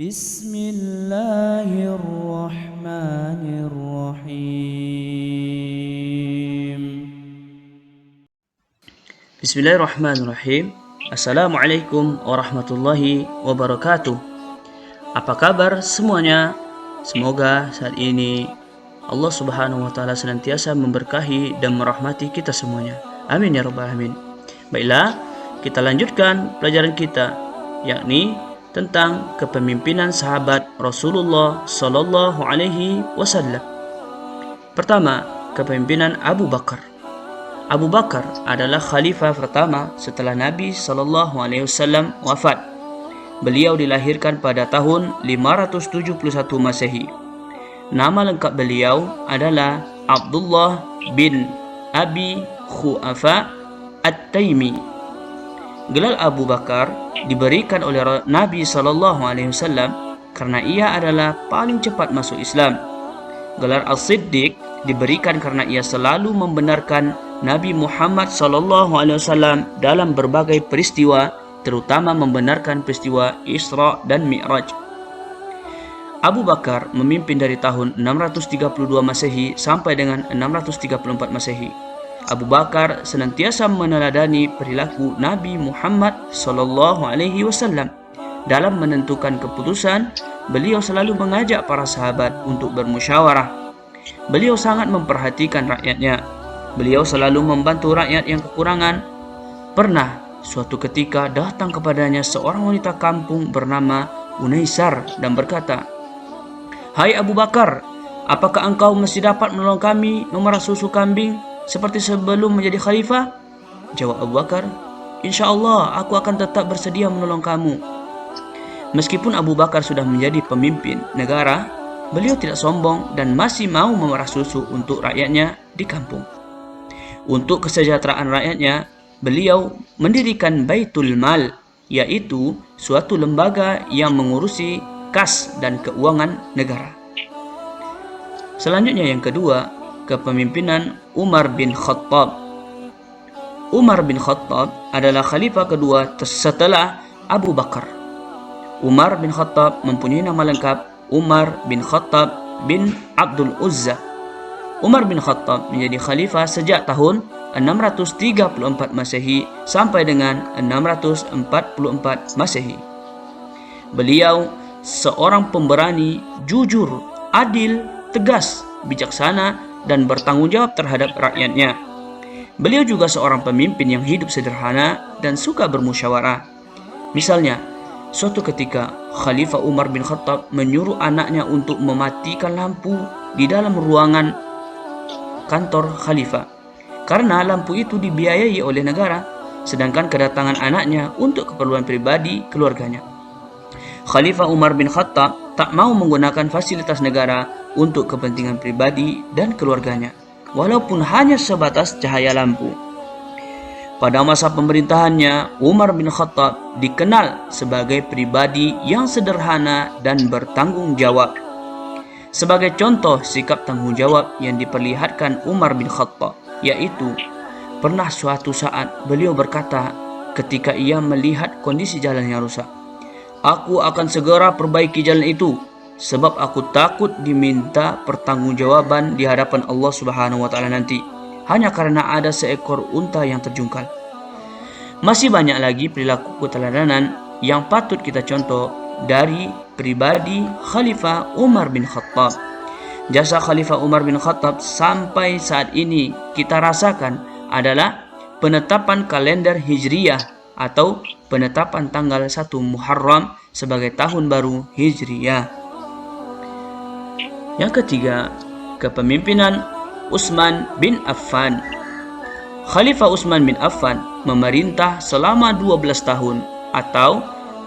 Bismillahirrahmanirrahim. Bismillahirrahmanirrahim. Assalamualaikum warahmatullahi wabarakatuh. Apa kabar semuanya? Semoga saat ini Allah Subhanahu wa taala senantiasa memberkahi dan merahmati kita semuanya. Amin ya rabbal alamin. Baiklah, kita lanjutkan pelajaran kita, yakni tentang kepemimpinan sahabat Rasulullah Sallallahu Alaihi Wasallam. Pertama, kepemimpinan Abu Bakar. Abu Bakar adalah khalifah pertama setelah Nabi Sallallahu Alaihi Wasallam wafat. Beliau dilahirkan pada tahun 571 Masehi. Nama lengkap beliau adalah Abdullah bin Abi Khu'afa At-Taimi. Gelar Abu Bakar diberikan oleh Nabi Sallallahu Alaihi Wasallam karena ia adalah paling cepat masuk Islam. Gelar As-Siddiq diberikan karena ia selalu membenarkan Nabi Muhammad Sallallahu Alaihi Wasallam dalam berbagai peristiwa, terutama membenarkan peristiwa Isra dan Mi'raj. Abu Bakar memimpin dari tahun 632 Masehi sampai dengan 634 Masehi. Abu Bakar senantiasa meneladani perilaku Nabi Muhammad Sallallahu Alaihi Wasallam. Dalam menentukan keputusan, beliau selalu mengajak para sahabat untuk bermusyawarah. Beliau sangat memperhatikan rakyatnya. Beliau selalu membantu rakyat yang kekurangan. Pernah suatu ketika datang kepadanya seorang wanita kampung bernama Unaisar dan berkata, "Hai Abu Bakar, apakah engkau masih dapat menolong kami memerah susu kambing seperti sebelum menjadi khalifah?" Jawab Abu Bakar, "Insyaallah aku akan tetap bersedia menolong kamu." Meskipun Abu Bakar sudah menjadi pemimpin negara, beliau tidak sombong dan masih mau memerah susu untuk rakyatnya di kampung. Untuk kesejahteraan rakyatnya, beliau mendirikan Baitul Mal, yaitu suatu lembaga yang mengurusi kas dan keuangan negara. Selanjutnya yang kedua, kepemimpinan Umar bin Khattab. Umar bin Khattab adalah khalifah kedua setelah Abu Bakar. Umar bin Khattab mempunyai nama lengkap Umar bin Khattab bin Abdul Uzza. Umar bin Khattab menjadi khalifah sejak tahun 634 Masehi sampai dengan 644 Masehi. Beliau seorang pemberani, jujur, adil, tegas, bijaksana, dan bertanggung jawab terhadap rakyatnya. Beliau juga seorang pemimpin yang hidup sederhana dan suka bermusyawarah. Misalnya, suatu ketika Khalifah Umar bin Khattab menyuruh anaknya untuk mematikan lampu di dalam ruangan kantor khalifah karena lampu itu dibiayai oleh negara, sedangkan kedatangan anaknya untuk keperluan pribadi keluarganya. Khalifah Umar bin Khattab tak mau menggunakan fasilitas negara untuk kepentingan pribadi dan keluarganya, walaupun hanya sebatas cahaya lampu. Pada masa pemerintahannya, Umar bin Khattab dikenal sebagai pribadi yang sederhana dan bertanggung jawab. Sebagai contoh sikap tanggung jawab yang diperlihatkan Umar bin Khattab, yaitu pernah suatu saat beliau berkata ketika ia melihat kondisi jalan yang rusak, "Aku akan segera perbaiki jalan itu, sebab aku takut diminta pertanggungjawaban di hadapan Allah Subhanahu wa taala nanti, hanya karena ada seekor unta yang terjungkal." Masih banyak lagi perilaku keteladanan yang patut kita contoh dari pribadi Khalifah Umar bin Khattab. Jasa Khalifah Umar bin Khattab sampai saat ini kita rasakan adalah penetapan kalender Hijriyah atau penetapan tanggal 1 Muharram sebagai tahun baru Hijriyah. Yang ketiga, kepemimpinan Utsman bin Affan. Khalifah Utsman bin Affan memerintah selama 12 tahun atau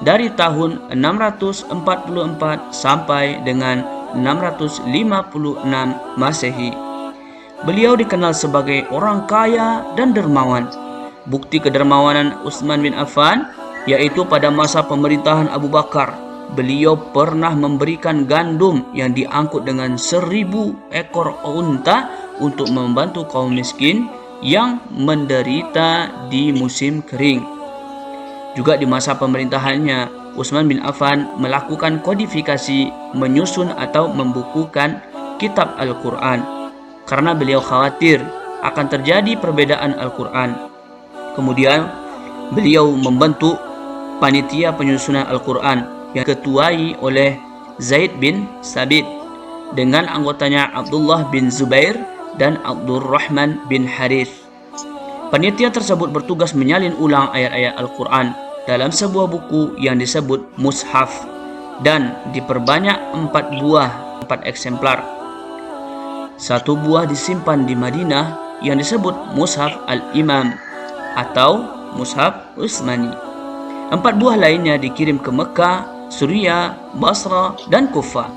dari tahun 644 sampai dengan 656 Masehi. Beliau dikenal sebagai orang kaya dan dermawan. Bukti kedermawanan Utsman bin Affan yaitu pada masa pemerintahan Abu Bakar, beliau pernah memberikan gandum yang diangkut dengan 1000 ekor unta untuk membantu kaum miskin yang menderita di musim kering. Juga di masa pemerintahannya, Utsman bin Affan melakukan kodifikasi, menyusun atau membukukan kitab Al-Quran karena beliau khawatir akan terjadi perbedaan Al-Quran. Kemudian beliau membentuk panitia penyusunan Al-Quran yang ketuai oleh Zaid bin Sabit dengan anggotanya Abdullah bin Zubair dan Abdurrahman bin Harith. Panitia tersebut bertugas menyalin ulang ayat-ayat Al-Quran dalam sebuah buku yang disebut Mushaf dan diperbanyak 4 eksemplar. 1 buah disimpan di Madinah yang disebut Mushaf Al-Imam atau Mushaf Utsmani. 4 buah lainnya dikirim ke Mekah, Suriah, Basra, dan Kufah.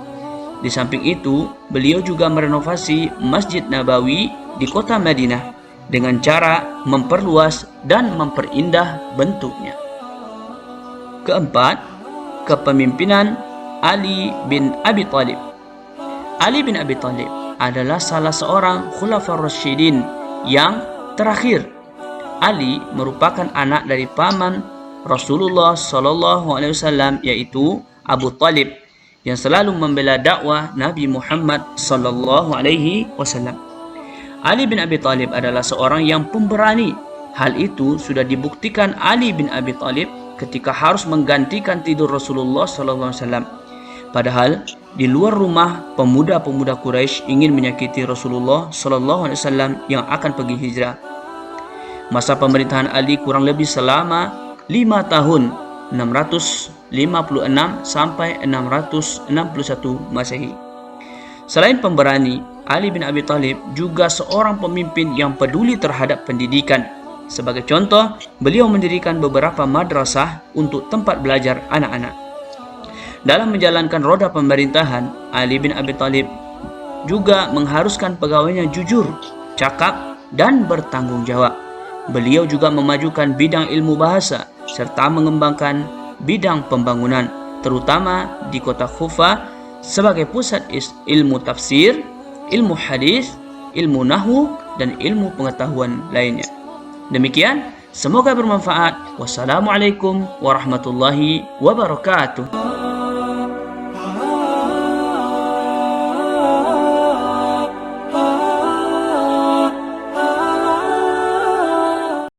Di samping itu, beliau juga merenovasi Masjid Nabawi di kota Madinah dengan cara memperluas dan memperindah bentuknya. Keempat, kepemimpinan Ali bin Abi Thalib. Ali bin Abi Thalib adalah salah seorang Khulafaur Rasyidin yang terakhir. Ali merupakan anak dari paman Rasulullah SAW, yaitu Abu Thalib, yang selalu membela dakwah Nabi Muhammad SAW. Ali bin Abi Thalib adalah seorang yang pemberani. Hal itu sudah dibuktikan Ali bin Abi Thalib ketika harus menggantikan tidur Rasulullah SAW. Padahal di luar rumah, pemuda-pemuda Quraisy ingin menyakiti Rasulullah SAW yang akan pergi hijrah. Masa pemerintahan Ali kurang lebih selama 5 tahun, 656 sampai 661 Masehi. Selain pemberani, Ali bin Abi Thalib juga seorang pemimpin yang peduli terhadap pendidikan. Sebagai contoh, beliau mendirikan beberapa madrasah untuk tempat belajar anak-anak. Dalam menjalankan roda pemerintahan, Ali bin Abi Thalib juga mengharuskan pegawainya jujur, cakap, dan bertanggung jawab. Beliau juga memajukan bidang ilmu bahasa serta mengembangkan bidang pembangunan, terutama di kota Kufah sebagai pusat ilmu tafsir, ilmu hadis, ilmu nahwu, dan ilmu pengetahuan lainnya. Demikian, semoga bermanfaat. Wassalamualaikum warahmatullahi wabarakatuh.